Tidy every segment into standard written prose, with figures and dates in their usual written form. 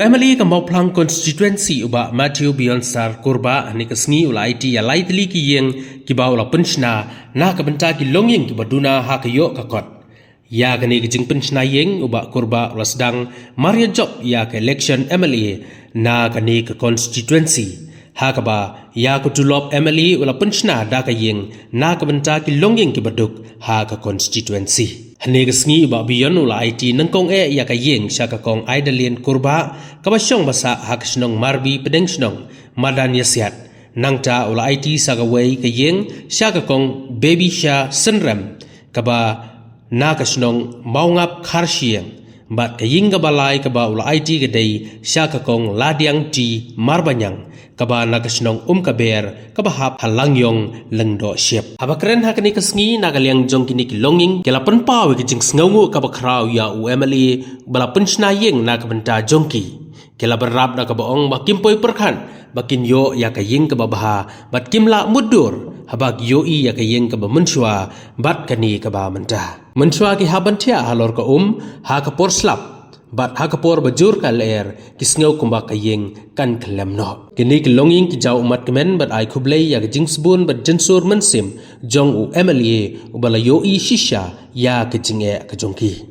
Emily Kamoplang constituency uba Matthew Bionsar kurba ni kesngi ula IT ya lightly ki yeng ki ba ula penchna na ka benta ki longing ki baduna ha ka yo ka kot ya gani ki jing penchna yeng uba kurba ula sedang Maria Job ya ka election Emily na gani ka constituency ha ka ba ya ko tulop Emily ula penchna da ka yeng na ka benta ki longing ki baduk ha ka constituency Hane kesngi ba biyon ula IT nengkong ya ka yeng sya ka kong aidalien kurba ka ba syong basa hak snong marbi pedeng snong madan yasiat nangta ula IT sa ka wei ka yeng sya ka kong baby sya senrem ka ba na ka snong maungap kharshieng bat ka ying ka balai ka ba ula IT ka dei sya ka kong ladiang ti marbanyang kaba nagasnong kaber kabahap halangyong lengdo siap haba keren hakani kesngi nagaliang jong kini kilonging kelapan pawe kijing sngawu kaba kraw ya Emily bala penchna yeng na kabenta jongki kela berab na kabaong bakimpoi perkan bakin yo ya kaying kababaha bat kimla mudur habag yo i ya kaying kaba menshwa bat kani kaba menta menshwa ki habantia halor ka ha kapor slap bat hakapor bajur ka ler kisngau kumba kayeng kan klem no kini kilonging ki jaw umat kemen bat ai khublei ya jingsbun bat jensur mensim jong u Emily ubala yo i shisha ya kejinge ka jongki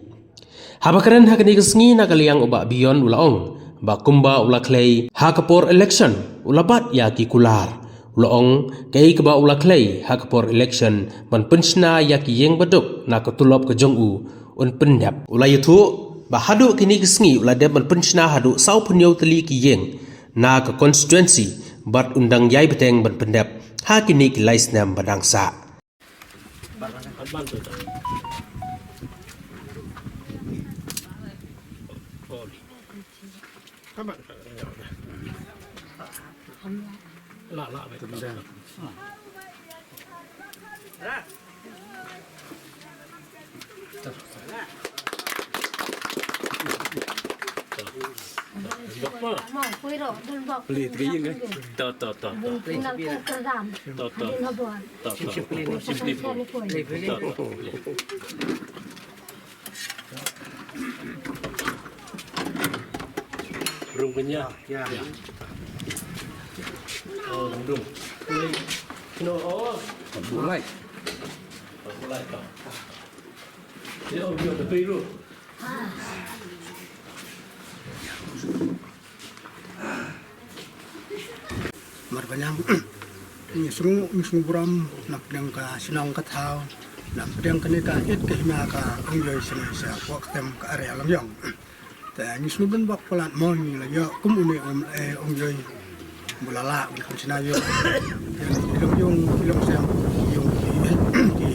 habakaran hakani kisngi na kaliang uba biyon ulaong ba kumba ula clay hakapor election ulabat ya ki kular ulaong kay kaba ula clay hakapor election man penchna ya ki yeng baduk na katulop ka jong u un pendap ula yutu bahadu kini kesngi ula deban penchna hadu sau punyau teli ki yeng na ke constituency bat undang yai beteng ban pendap ha kini ki laisnam badangsa Beli tiga kan? Tahu. Burung punya ya oh burung no oh Mulai. mulai kau dia dia tepi lu Marbanyang misung buram nak dang ka sinong ka thao nak dang ka ni ka it ka hima ka ang yoy sa wak tem ka area lam yong ta ni snu ben bak palat mo ni la yo kum uni ang yoy bulala ul kan sinayo yang yung sayang yung ki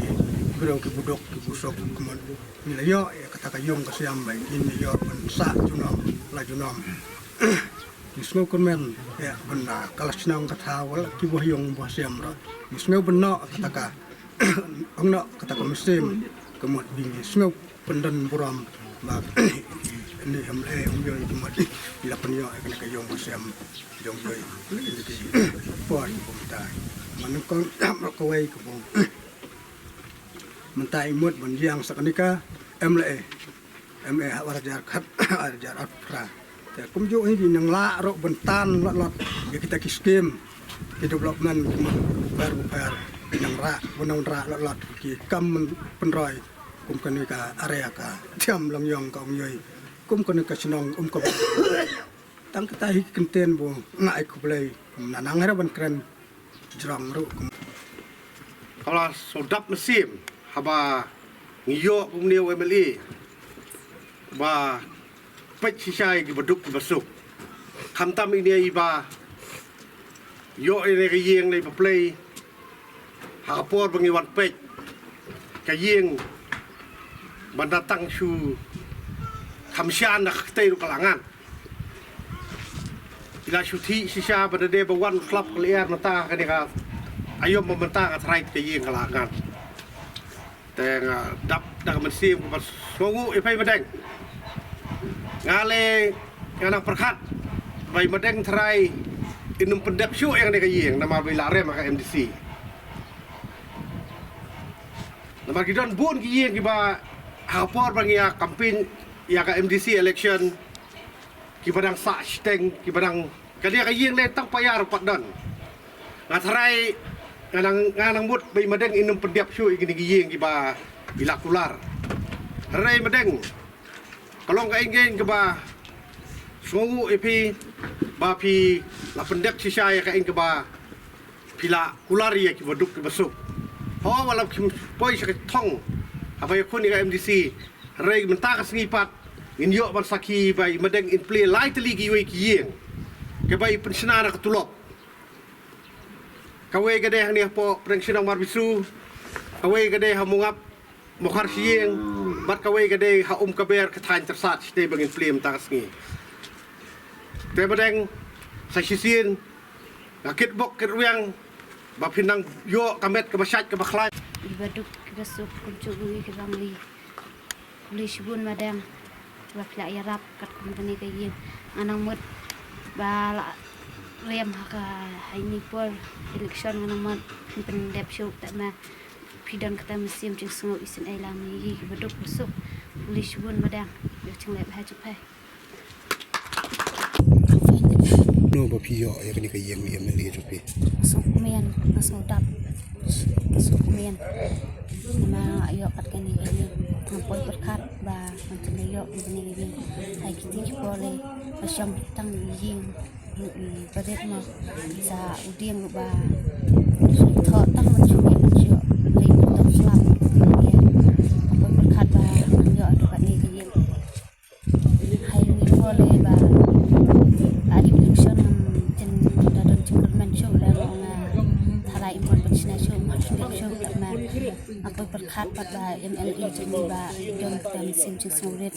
burong ki budok ki busok kuman ni la yo kata ka yung ka sayang bai ni yo ban sa junom la junom Nisngo konmen ya benda kalau senang kata awal kibuh yang buah siam ro. Nisngo benda kata ka angna kata ka mesin kemut bingi. Nisngo pendan buram bag ini umyoy kemut ila penyo kena ka yang buah siam yang yoy ini ki puan bumta. Manukon kawai kubung. Mentai mut benjiang sakanika MLA warajar khat warajar afra. Kumju ini yang la rok bentan lot ya kita kiskim development baru yang ra benang ra lot ki kam penroy kum kan ka area ka tiam lam yong ka umyoy kum kan ka sinong ka tang kita hi kenten bo ngai ku play nanang hera ban kren jrang ro kalau sodap mesim haba ngiyo umniu MLE ba pech sisai ki beduk ki besuk hamtam ini iba yo ini ke yeng nei play hapor bangi wan pech ke yeng bandatang su khamsian nak tei ru kalangan ila suthi sisa badade bawan klub kliar mata ka deka ayo mementa ka trai ke yeng kalangan teng dap dak mesim ko songu ipai badeng ngale anak perkat bai madeng try inum pendap syu yang de kayeng nama bilare maka MDC nama gidon bun kiyeng kiba hapor bangia campaign ya ka MDC election ki badang sa steng ki badang kadia ka yeng le tang payar padan ngatrai nganang mut bai madeng inum pendiap syu igini yeng ki ba bilakular rai madeng kalong ka ingen ke ba sungu epi ba pi la pendek sisa ya ka ing ke ba pila kulari ya ki baduk ke basuk ho wala kim poi sa thong apa ya kun ka MDC rai menta ka sengipat in yo ban saki bai madeng in play light ligi we ki yeng ke bai pensiona ka tulop kawe gade hani po pensiona marbisu kawe gade hamungap mokhar sieng bat kawe gade ha kaber ka thain tersat ste bangin plem takas ngi te badeng sa sisien rakit bok kerwiang ba pinang yo kamet ka basyat ka bakhlai Ibaduk kasuk kuncugi ke bangli Polis bun madang ba pla yarap kat kumpani kayin anang mut ba rem ka haini por election anang mut pendep show tak ma pidan kata musim jeng sungai isin ai lam ni baduk kasuk Polis bun madang yo ching lep ha chup hai no ba pi yo ya kini ka yeng yem le ju pe masuk mian masuk dap masuk mian nama ayo kat kani kani ngampoi berkat ba macam ayo ini hai kita boleh macam tang ying badet ma sa udiang ba tho tang macam ni le tok selam ya ngampoi berkat ba ayo kat kani kani hai ni boleh ba adi election jen dadon cengkerman show la thalai impon pensiona show macam show tak ma apa berkat pada MLE jadi ba idon kita mesin cing songret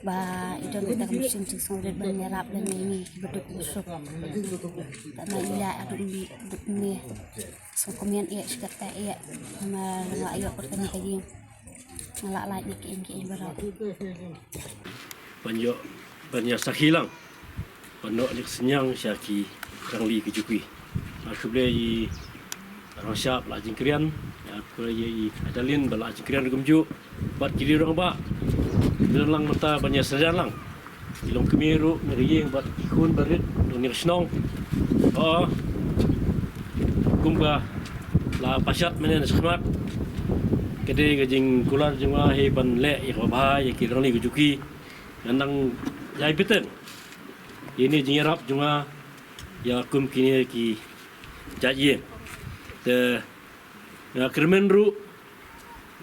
ba idon kita mesin cing songret menyerap dan ini beduk busuk tak ma ila adu ni so komian ia sekata ia ma ayo pertani kaji ngalak lait ni ki barat banyak sakilang pandok lik senyang syaki kang li kejukui aku beli orang siap la jingkrian aku ye adalin bala jingkrian gumju bat kiri orang ba lang mata banyak sejan lang ilong kemiru ngerieng bat ikun barit dunia snong oh kumba la pasyat menen sekhmat kede gajing kular juma he ban le ya ba ya kirang li kejukui nandang jai beten ini jingarap cuma yang akum kini ki jaji de ya kermen ru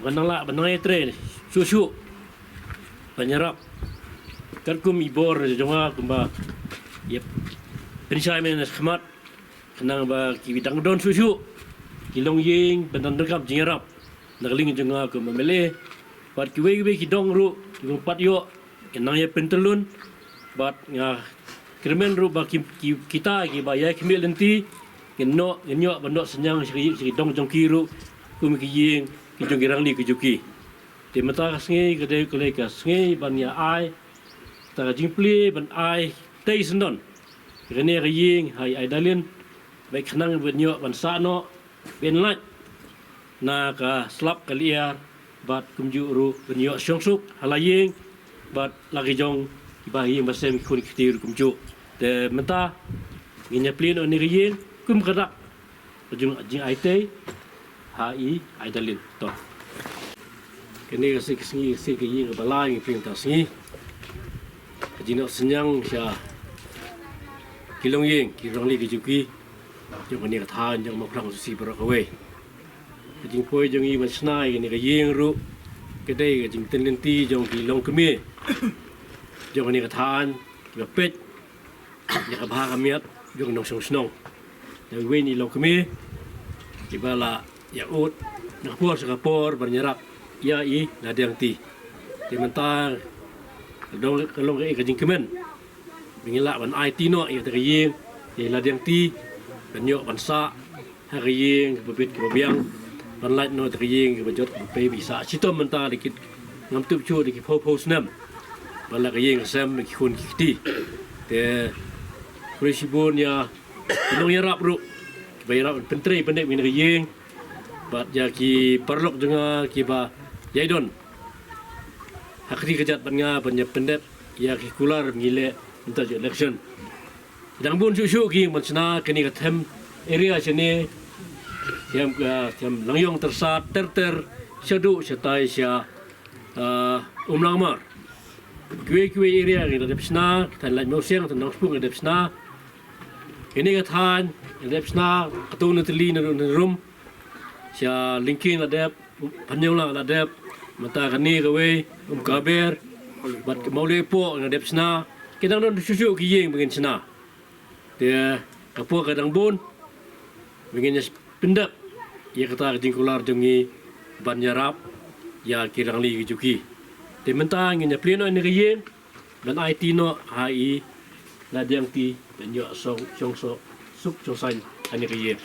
banala banai tre susu banyarap kan kum ibor cuma kumba ya penisai men khmat kenang ba ki bidang don susu kilong ying bendan rekam jingarap nagling junga kum memele pat kiwe ki dong ru pat yo kenang ya pentelun bat nga kermen ru ba kita ki ba ya kemil lenti kenno genyo bandok senyang sri dong jong kiru kum ki ying ki jong girang li ki juki te mata sngi gede kole ka sngi ban ya ai ta jimpli ban ai tei sendon rene ki ying hai ai dalin baik khnang benyo ban sa no ben lat na ka slap kaliar bat kumju ru benyo syongsuk halaying bat lagi jong bahi masem kun kitir kumju de menta nginya plin on nirien kum kadak jung jing aite hai aidalin to kene si ki ying balai ngi ping ta si jino senyang sya kilong ying kirong li kijuki jong ni ka than jong moklang si bro kawe jing poi jong i masnai ni ka ying ru kede jing tenlenti jong kilong kemi jong ni ka than ka pet ya ka baha kamiat jong nong snong yang wen ni lo kemi ibala ya ut nak por sa por banyarap ya i ladang ti di mentar dong kalong ka jing kemen bingila ban ai ti no ya ta yeng ya ladang ti banyo bansa ha yeng bebit ke biang ban lait no ta yeng ke bajot pe bisa sitom mentar dikit ngam tup chu dikit po snam bala ka yeng sam ki khun ki ti te Presibun ya ilong yarap ru bayarap pentri pendek min yeng bat ya ki perlok jenga ki ba yaidon hakri kejat banga banya pendek ya ki kular ngile untuk election yang pun susu ki mencina kini ketem area sini yang langyong tersat ter seduk setai sia umlangmar kue area yang ada pesna dan lain musim dan nangspung ada pesna ini katan ada pesna atau neteli nerum sia linking ada panjang ada mata kani kawe kaber bat mau lepo ada pesna kita nak susu ki yang begin pesna dia apa kadang pun begin pendap ia kata jingkular jengi banjarap ya kirang li juki te mentang nya pleno ni yen dan IT no HI la diang ti dan yo song so suk so san ani yen